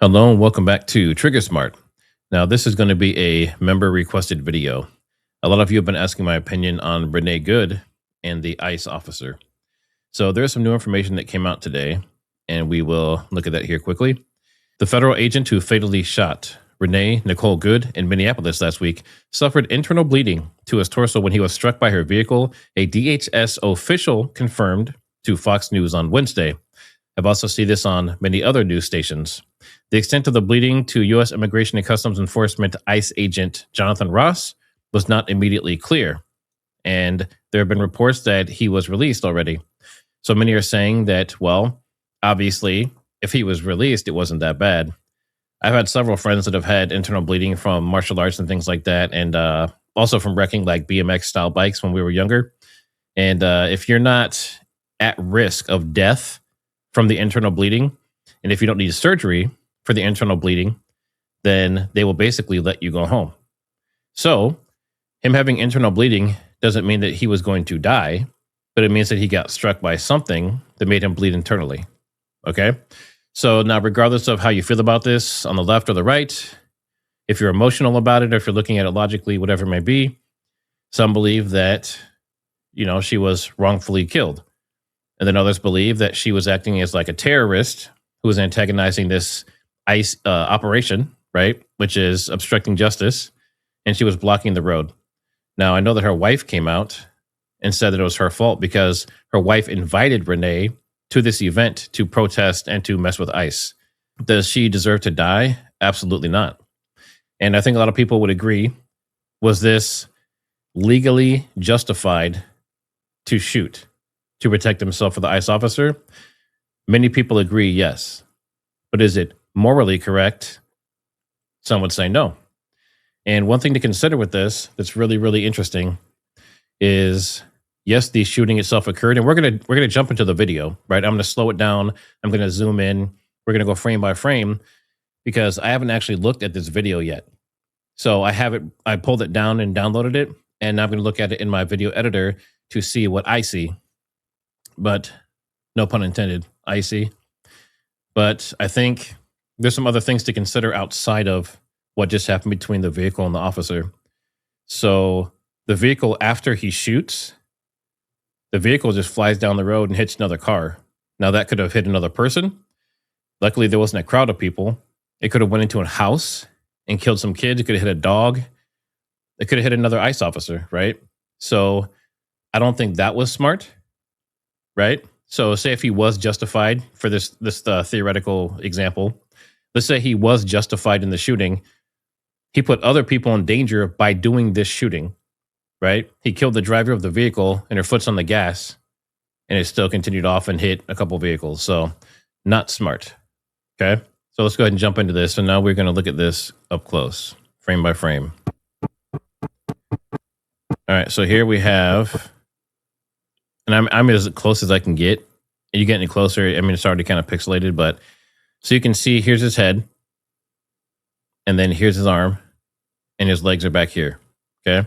Hello and welcome back to TriggerSmart. Now, this is going to be a member requested video. A lot of you have been asking my opinion on Renee Good and the ICE officer. So there's some new information that came out today, and we will look at that here quickly. The federal agent who fatally shot Renee Nicole Good in Minneapolis last week suffered internal bleeding to his torso when he was struck by her vehicle, a DHS official confirmed to Fox News on Wednesday. I've also seen this on many other news stations. The extent of the bleeding to U.S. Immigration and Customs Enforcement ICE agent Jonathan Ross was not immediately clear, and there have been reports that he was released already. So many are saying that, well, obviously, if he was released, it wasn't that bad. I've had several friends that have had internal bleeding from martial arts and things like that, and also from wrecking like BMX-style bikes when we were younger. And if you're not at risk of death from the internal bleeding, and if you don't need surgery for the internal bleeding, then they will basically let you go home. So him having internal bleeding doesn't mean that he was going to die, but it means that he got struck by something that made him bleed internally. Okay? So now, regardless of how you feel about this on the left or the right, if you're emotional about it, or if you're looking at it logically, whatever it may be, some believe that, she was wrongfully killed. And then others believe that she was acting as like a terrorist who was antagonizing this ICE operation, right? Which is obstructing justice. And she was blocking the road. Now, I know that her wife came out and said that it was her fault because her wife invited Renee to this event to protest and to mess with ICE. Does she deserve to die? Absolutely not. And I think a lot of people would agree. Was this legally justified to shoot, to protect himself for the ICE officer? Many people agree, yes. But is it morally correct? Some would say no. And one thing to consider with this that's really, really interesting is, yes, the shooting itself occurred, and we're gonna jump into the video, right? I'm gonna slow it down. I'm gonna zoom in. We're gonna go frame by frame because I haven't actually looked at this video yet. So I pulled it down and downloaded it, and now I'm gonna look at it in my video editor to see what I see. But no pun intended, I see. But I think there's some other things to consider outside of what just happened between the vehicle and the officer. So the vehicle, after he shoots, the vehicle just flies down the road and hits another car. Now that could have hit another person. Luckily, there wasn't a crowd of people. It could have went into a house and killed some kids. It could have hit a dog. It could have hit another ICE officer, right? So I don't think that was smart, right? So say if he was justified for this theoretical example, let's say he was justified in the shooting. He put other people in danger by doing this shooting, right? He killed the driver of the vehicle and her foot's on the gas, and it still continued off and hit a couple vehicles. So not smart. Okay. So let's go ahead and jump into this. So now we're going to look at this up close, frame by frame. All right. So here we have, and I'm as close as I can get. You get any closer, I mean, it's already kind of pixelated, but so you can see here's his head, and then here's his arm, and his legs are back here. Okay.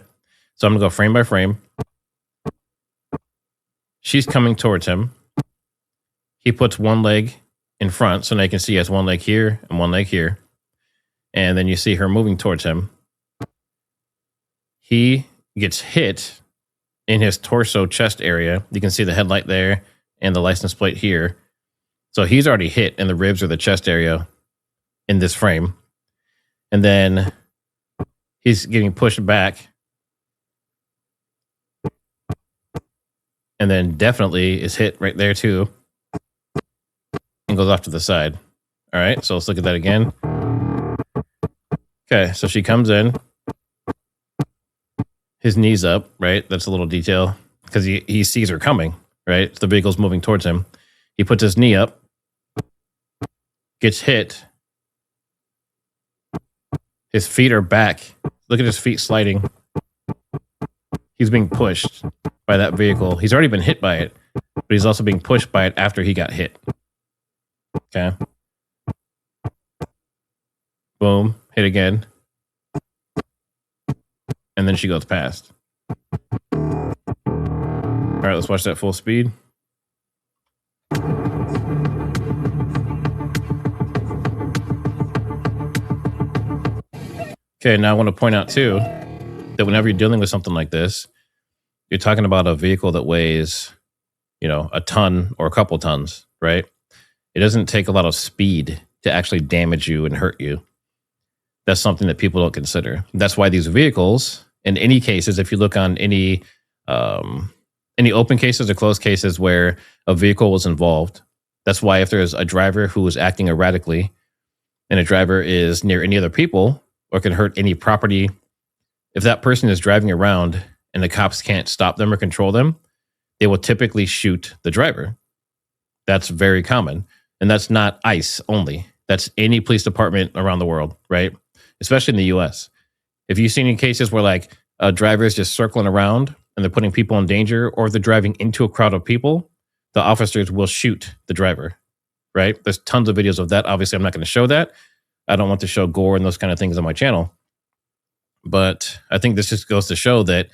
So I'm going to go frame by frame. She's coming towards him. He puts one leg in front, so now you can see he has one leg here and one leg here. And then you see her moving towards him. He gets hit in his torso chest area. You can see the headlight there and the license plate here. So he's already hit in the ribs or the chest area in this frame. And then he's getting pushed back. And then definitely is hit right there too. And goes off to the side. All right, so let's look at that again. Okay, so she comes in. His knee's up, right? That's a little detail because he sees her coming, right? So the vehicle's moving towards him. He puts his knee up, gets hit. His feet are back. Look at his feet sliding. He's being pushed by that vehicle. He's already been hit by it, but he's also being pushed by it after he got hit. Okay. Boom. Hit again. And then she goes past. All right, let's watch that full speed. Okay, now I want to point out too that whenever you're dealing with something like this, you're talking about a vehicle that weighs, a ton or a couple tons, right? It doesn't take a lot of speed to actually damage you and hurt you. That's something that people don't consider. That's why these vehicles, in any cases, if you look on any open cases or closed cases where a vehicle was involved, that's why if there's a driver who is acting erratically and a driver is near any other people or can hurt any property, if that person is driving around and the cops can't stop them or control them, they will typically shoot the driver. That's very common. And that's not ICE only. That's any police department around the world, right? Especially in the US. If you see any cases where like a driver is just circling around and they're putting people in danger, or they're driving into a crowd of people, the officers will shoot the driver, right? There's tons of videos of that. Obviously, I'm not going to show that. I don't want to show gore and those kind of things on my channel. But I think this just goes to show that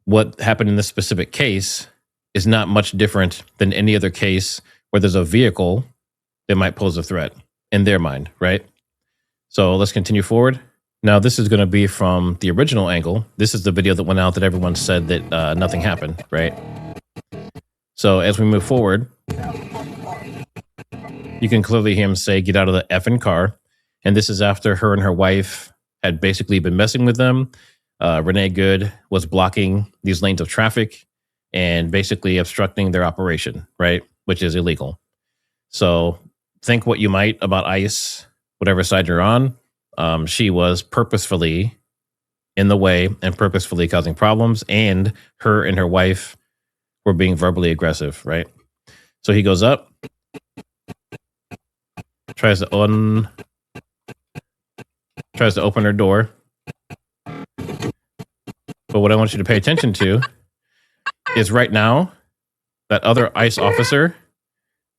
what happened in this specific case is not much different than any other case where there's a vehicle that might pose a threat in their mind, right? So let's continue forward. Now, this is going to be from the original angle. This is the video that went out that everyone said that nothing happened, right? So as we move forward, you can clearly hear him say, "Get out of the effing car." And this is after her and her wife had basically been messing with them. Renee Good was blocking these lanes of traffic and basically obstructing their operation, right? Which is illegal. So think what you might about ICE, whatever side you're on. She was purposefully in the way and purposefully causing problems, and her and her wife were being verbally aggressive, right? So he goes up, tries to open her door. But what I want you to pay attention to is right now, that other ICE officer,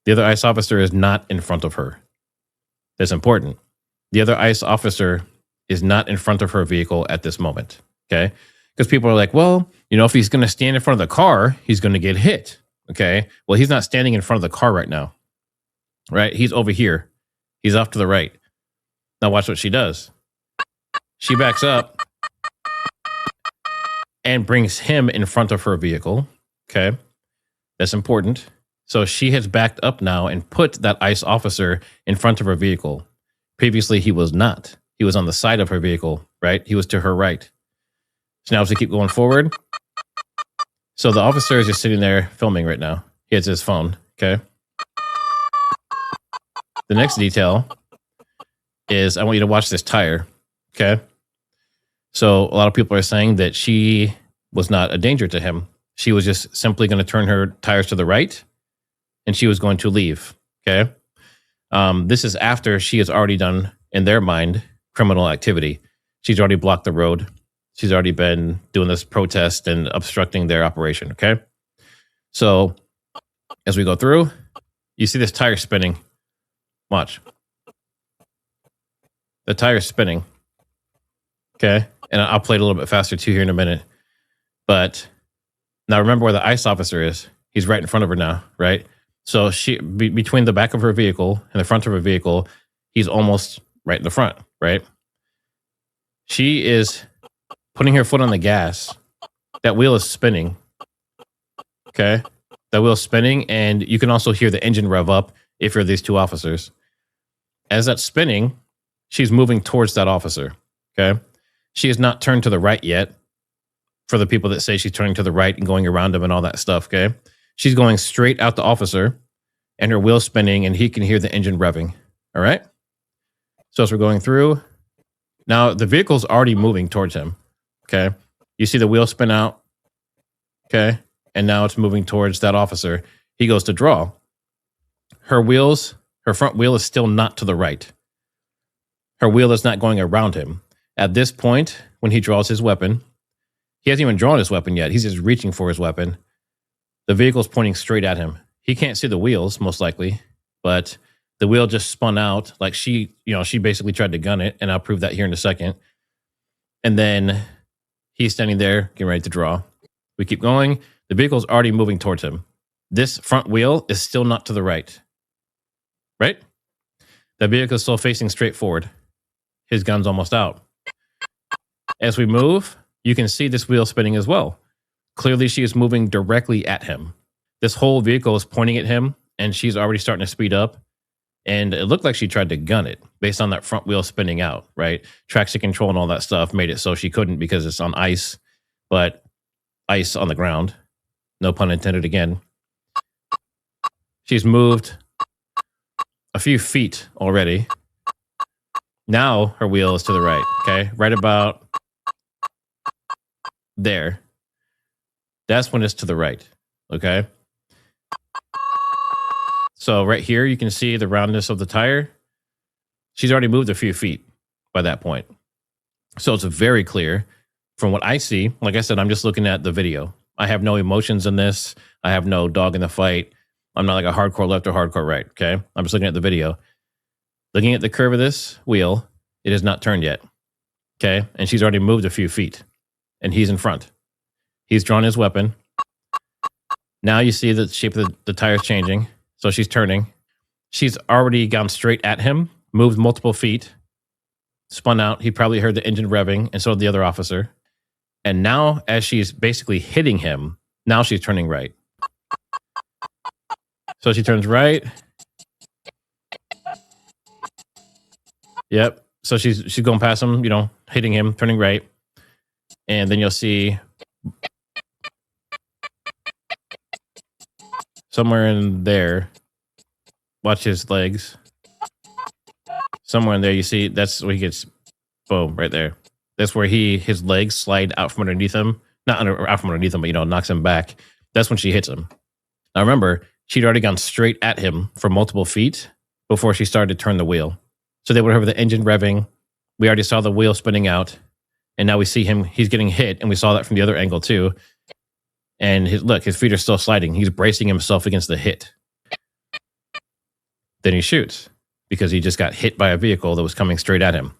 the other ICE officer is not in front of her. That's important. The other ICE officer is not in front of her vehicle at this moment, okay? Because people are like, well, if he's going to stand in front of the car, he's going to get hit, okay? Well, he's not standing in front of the car right now, right? He's over here. He's off to the right. Now watch what she does. She backs up and brings him in front of her vehicle, okay? That's important. So she has backed up now and put that ICE officer in front of her vehicle. Previously, he was not. He was on the side of her vehicle, right? He was to her right. So now as we keep going forward, so the officer is just sitting there filming right now. He has his phone, okay? The next detail is I want you to watch this tire, okay? So a lot of people are saying that she was not a danger to him. She was just simply going to turn her tires to the right, and she was going to leave, okay? This is after she has already done, in their mind, criminal activity. She's already blocked the road. She's already been doing this protest and obstructing their operation, okay? So as we go through, you see this tire spinning. Watch. The tire's spinning, okay? And I'll play it a little bit faster too here in a minute. But now remember where the ICE officer is. He's right in front of her now, right? So she between the back of her vehicle and the front of her vehicle, he's almost right in the front, right? She is putting her foot on the gas. That wheel is spinning. Okay? That wheel's spinning, and you can also hear the engine rev up if you're these two officers. As that's spinning, she's moving towards that officer. Okay? She has not turned to the right yet. For the people that say she's turning to the right and going around him and all that stuff, okay? She's going straight out the officer, and her wheel's spinning, and he can hear the engine revving. All right? So as we're going through, now the vehicle's already moving towards him. Okay? You see the wheel spin out. Okay? And now it's moving towards that officer. He goes to draw. Her front wheel is still not to the right. Her wheel is not going around him. At this point, when he draws his weapon, he hasn't even drawn his weapon yet. He's just reaching for his weapon. The vehicle's pointing straight at him. He can't see the wheels, most likely, but the wheel just spun out. Like she basically tried to gun it, and I'll prove that here in a second. And then he's standing there, getting ready to draw. We keep going. The vehicle's already moving towards him. This front wheel is still not to the right. Right? The vehicle's still facing straight forward. His gun's almost out. As we move, you can see this wheel spinning as well. Clearly, she is moving directly at him. This whole vehicle is pointing at him, and she's already starting to speed up. And it looked like she tried to gun it based on that front wheel spinning out, right? Traction control and all that stuff made it so she couldn't because it's on ice, but ice on the ground. No pun intended again. She's moved a few feet already. Now her wheel is to the right, okay? Right about there. That's when it's to the right, okay? So right here, you can see the roundness of the tire. She's already moved a few feet by that point. So it's very clear from what I see. Like I said, I'm just looking at the video. I have no emotions in this. I have no dog in the fight. I'm not like a hardcore left or hardcore right, okay? I'm just looking at the video. Looking at the curve of this wheel, it has not turned yet, okay? And she's already moved a few feet, and he's in front. He's drawn his weapon. Now you see the shape of the tires changing. So she's turning. She's already gone straight at him, moved multiple feet, spun out. He probably heard the engine revving, and so did the other officer. And now, as she's basically hitting him, now she's turning right. So she turns right. Yep. So she's going past him, hitting him, turning right. And then you'll see somewhere in there, watch his legs. Somewhere in there, you see, that's where he gets, boom, right there. That's where his legs slide out from underneath him. Not out from underneath him, but, knocks him back. That's when she hits him. Now, remember, she'd already gone straight at him for multiple feet before she started to turn the wheel. So they would have the engine revving. We already saw the wheel spinning out. And now we see him, he's getting hit. And we saw that from the other angle, too. And his feet are still sliding. He's bracing himself against the hit. Then he shoots because he just got hit by a vehicle that was coming straight at him.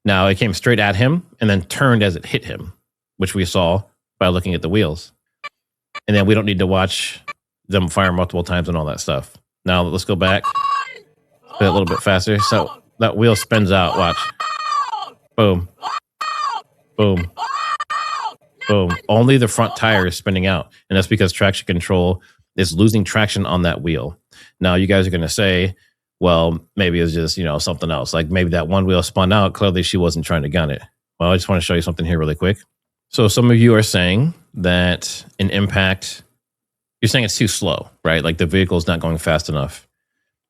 Now, it came straight at him and then turned as it hit him, which we saw by looking at the wheels. And then we don't need to watch them fire multiple times and all that stuff. Now, let's go back a little bit faster. So that wheel spins out. Watch. Boom. Boom. Boom. Only the front tire is spinning out. And that's because traction control is losing traction on that wheel. Now, you guys are going to say, well, maybe it was just, something else. Like maybe that one wheel spun out. Clearly, she wasn't trying to gun it. Well, I just want to show you something here really quick. So some of you are saying that an impact, you're saying it's too slow, right? Like the vehicle's not going fast enough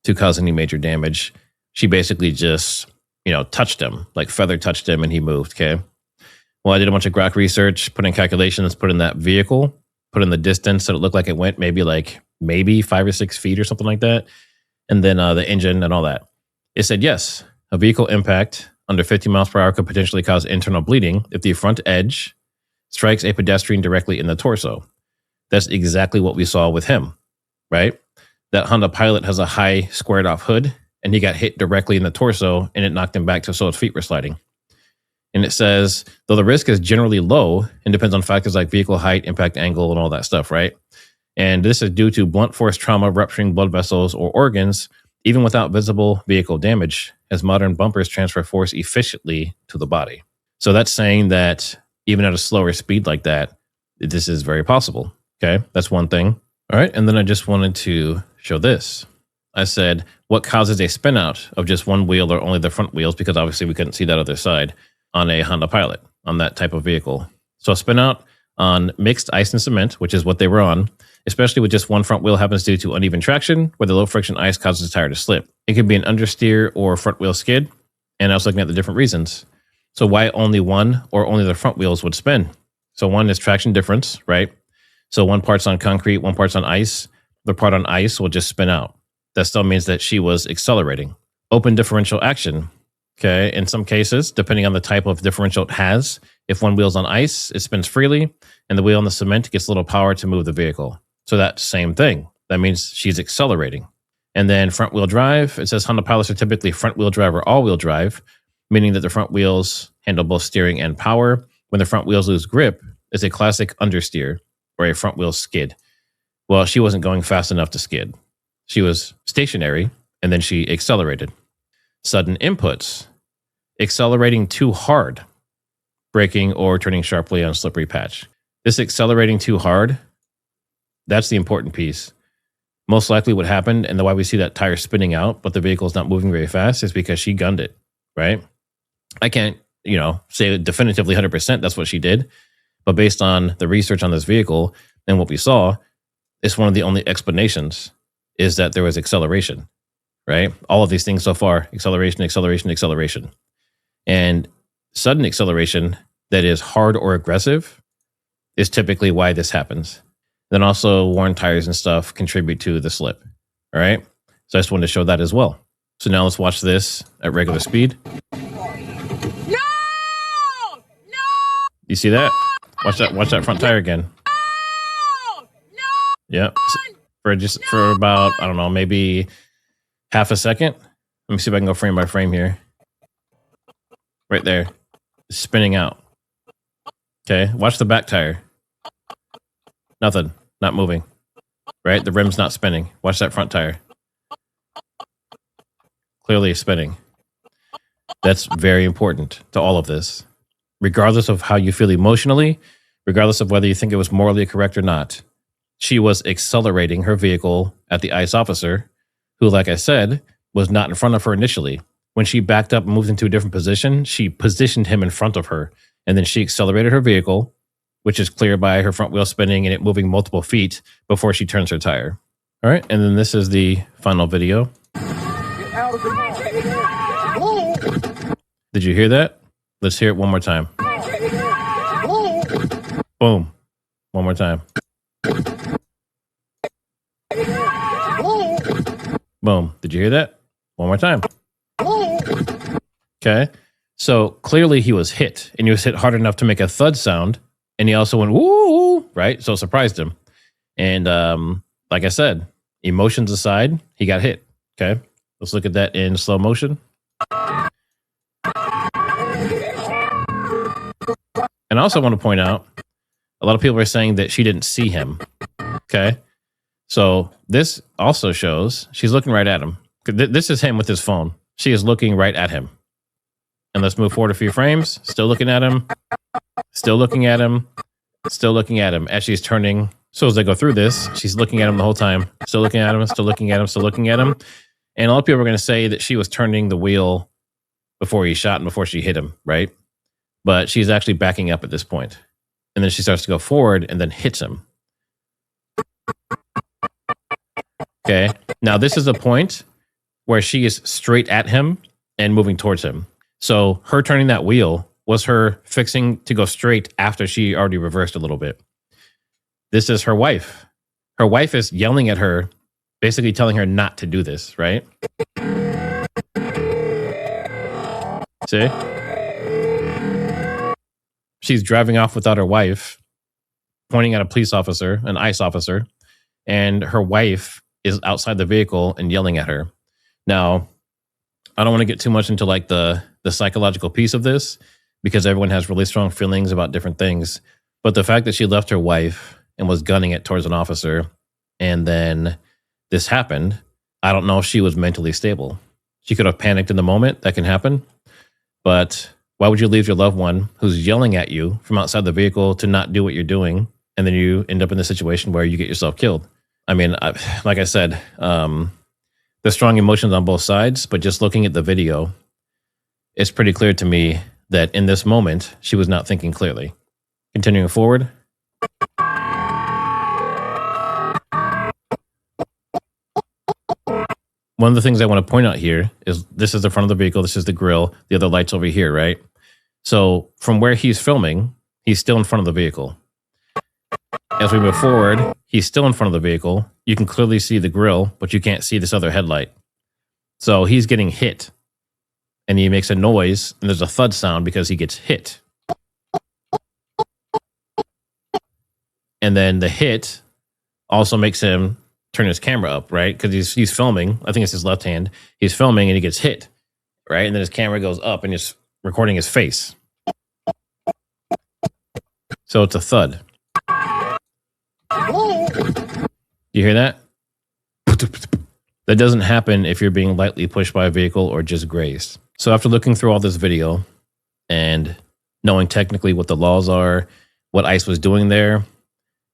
to cause any major damage. She basically just, touched him, like feather touched him and he moved, okay? Well, I did a bunch of grok research, put in calculations, put in that vehicle, put in the distance that it looked like it went maybe 5 or 6 feet or something like that. And then the engine and all that. It said, yes, a vehicle impact under 50 miles per hour could potentially cause internal bleeding if the front edge strikes a pedestrian directly in the torso. That's exactly what we saw with him, right? That Honda Pilot has a high squared off hood and he got hit directly in the torso and it knocked him back so his feet were sliding. And it says, though the risk is generally low and depends on factors like vehicle height, impact angle, and all that stuff, right? And this is due to blunt force trauma rupturing blood vessels or organs, even without visible vehicle damage, as modern bumpers transfer force efficiently to the body. So that's saying that even at a slower speed like that, this is very possible. Okay, that's one thing. All right, and then I just wanted to show this. I said, what causes a spin out of just one wheel or only the front wheels? Because obviously we couldn't see that other side on a Honda Pilot, on that type of vehicle. So a spin out on mixed ice and cement, which is what they were on, especially with just one front wheel, happens due to uneven traction, where the low friction ice causes the tire to slip. It could be an understeer or front wheel skid, and I was looking at the different reasons. So why only one or only the front wheels would spin? So one is traction difference, right? So one part's on concrete, one part's on ice. The part on ice will just spin out. That still means that she was accelerating. Open differential action. Okay, in some cases, depending on the type of differential it has, if one wheel's on ice, it spins freely, and the wheel on the cement gets a little power to move the vehicle. So that same thing. That means she's accelerating. And then front wheel drive, it says Honda Pilots are typically front wheel drive or all wheel drive, meaning that the front wheels handle both steering and power. When the front wheels lose grip, it's a classic understeer or a front wheel skid. Well, she wasn't going fast enough to skid. She was stationary, and then she accelerated. Sudden inputs, accelerating too hard. braking, or turning sharply on a slippery patch. This accelerating too hard, that's the important piece. Most likely what happened, and the why we see that tire spinning out, but the vehicle is not moving very fast, is because she gunned it, right? I can't, say definitively 100% that's what she did, but based on the research on this vehicle and what we saw, it's one of the only explanations is that there was acceleration, right? All of these things so far, acceleration, acceleration, acceleration. And sudden acceleration that is hard or aggressive is typically why this happens. Then also worn tires and stuff contribute to the slip, all right? So I just wanted to show that as well. So now let's watch this at regular speed. No! You see that? Watch that front tire again. No! Yeah. For about, I don't know, maybe half a second. Let me see if I can go frame by frame here. Right there. It's spinning out. Okay. Watch the back tire. Nothing. Not moving. Right? The rim's not spinning. Watch that front tire. Clearly spinning. That's very important to all of this. Regardless of how you feel emotionally, regardless of whether you think it was morally correct or not, she was accelerating her vehicle at the ICE officer, who, like I said, was not in front of her initially. When she backed up and moved into a different position, she positioned him in front of her, and then she accelerated her vehicle, which is clear by her front wheel spinning and it moving multiple feet before she turns her tire. All right, and then this is the final video. Did you hear that? Let's hear it one more time. Boom. One more time. Boom. Did you hear that? One more time. Okay. So clearly he was hit, and he was hit hard enough to make a thud sound. And he also went, woo, right? So it surprised him. And like I said, emotions aside, he got hit. Okay. Let's look at that in slow motion. And I also want to point out, a lot of people are saying that she didn't see him. Okay. So this also shows she's looking right at him. This is him with his phone. She is looking right at him. And let's move forward a few frames. Still looking at him. Still looking at him. Still looking at him as she's turning. So as they go through this, she's looking at him the whole time. Still looking at him. Still looking at him. Still looking at him. And a lot of people are going to say that she was turning the wheel before he shot and before she hit him, right? But she's actually backing up at this point. And then she starts to go forward and then hits him. Okay. Now this is a point where she is straight at him and moving towards him. So her turning that wheel was her fixing to go straight after she already reversed a little bit. This is her wife. Her wife is yelling at her, basically telling her not to do this, right? See? She's driving off without her wife, pointing at a police officer, an ICE officer, and her wife is outside the vehicle and yelling at her. Now, I don't want to get too much into like the psychological piece of this, because everyone has really strong feelings about different things. But the fact that she left her wife and was gunning it towards an officer, and then this happened, I don't know if she was mentally stable. She could have panicked in the moment. That can happen. But why would you leave your loved one who's yelling at you from outside the vehicle to not do what you're doing, and then you end up in a situation where you get yourself killed? I mean, like I said, there's strong emotions on both sides, but just looking at the video, it's pretty clear to me that in this moment, she was not thinking clearly. Continuing forward. One of the things I want to point out here is this is the front of the vehicle. This is the grill. The other light's over here, right? So from where he's filming, he's still in front of the vehicle. As we move forward, he's still in front of the vehicle. You can clearly see the grill, but you can't see this other headlight. So he's getting hit. And he makes a noise, and there's a thud sound because he gets hit. And then the hit also makes him turn his camera up, right? Because he's filming. I think it's his left hand. He's filming, and he gets hit, right? And then his camera goes up, and he's recording his face. So it's a thud. You hear that? That doesn't happen if you're being lightly pushed by a vehicle or just grazed. So after looking through all this video and knowing technically what the laws are, what ICE was doing there,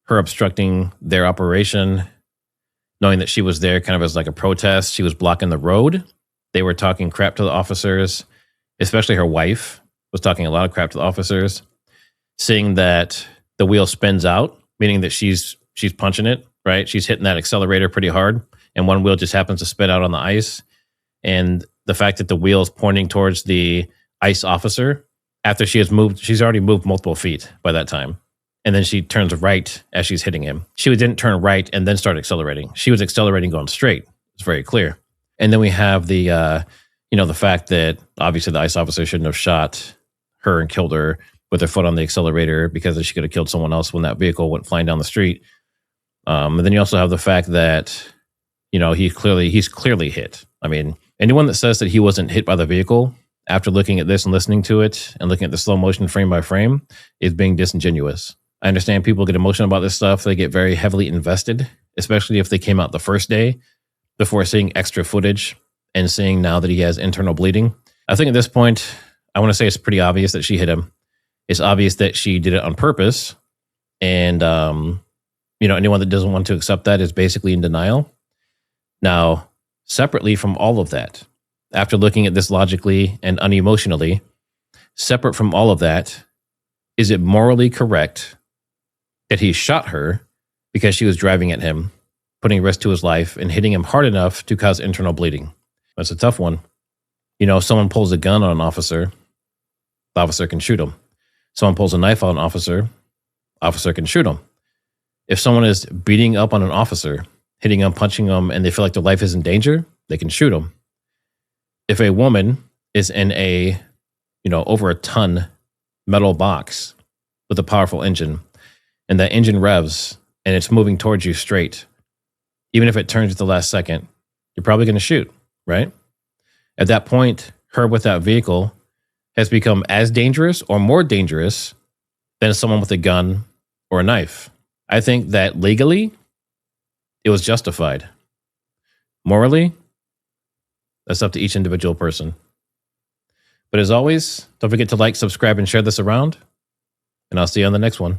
her obstructing their operation, knowing that she was there kind of as like a protest. She was blocking the road. They were talking crap to the officers, especially her wife was talking a lot of crap to the officers, seeing that the wheel spins out, meaning that she's punching it, right? She's hitting that accelerator pretty hard, and one wheel just happens to spin out on the ice. And the fact that the wheel is pointing towards the ICE officer after she has moved, she's already moved multiple feet by that time. And then she turns right as she's hitting him. She didn't turn right and then start accelerating. She was accelerating going straight. It's very clear. And then we have the, the fact that obviously the ICE officer shouldn't have shot her and killed her with her foot on the accelerator because she could have killed someone else when that vehicle went flying down the street. And then you also have the fact that, he's clearly hit. I mean, anyone that says that he wasn't hit by the vehicle after looking at this and listening to it and looking at the slow motion frame by frame is being disingenuous. I understand people get emotional about this stuff. They get very heavily invested, especially if they came out the first day before seeing extra footage and seeing now that he has internal bleeding. I think at this point, I want to say it's pretty obvious that she hit him. It's obvious that she did it on purpose. And, anyone that doesn't want to accept that is basically in denial. Now, separately from all of that, after looking at this logically and unemotionally, separate from all of that, is it morally correct that he shot her because she was driving at him, putting risk to his life and hitting him hard enough to cause internal bleeding? That's a tough one. If someone pulls a gun on an officer, the officer can shoot him. Someone pulls a knife on an officer can shoot him. If someone is beating up on an officer, hitting him, punching him, and they feel like their life is in danger, they can shoot him. If a woman is in a, over a ton metal box with a powerful engine, and that engine revs and it's moving towards you straight, even if it turns at the last second, you're probably going to shoot, right? At that point, her with that vehicle has become as dangerous or more dangerous than someone with a gun or a knife. I think that legally, it was justified. Morally, that's up to each individual person. But as always, don't forget to like, subscribe, and share this around. And I'll see you on the next one.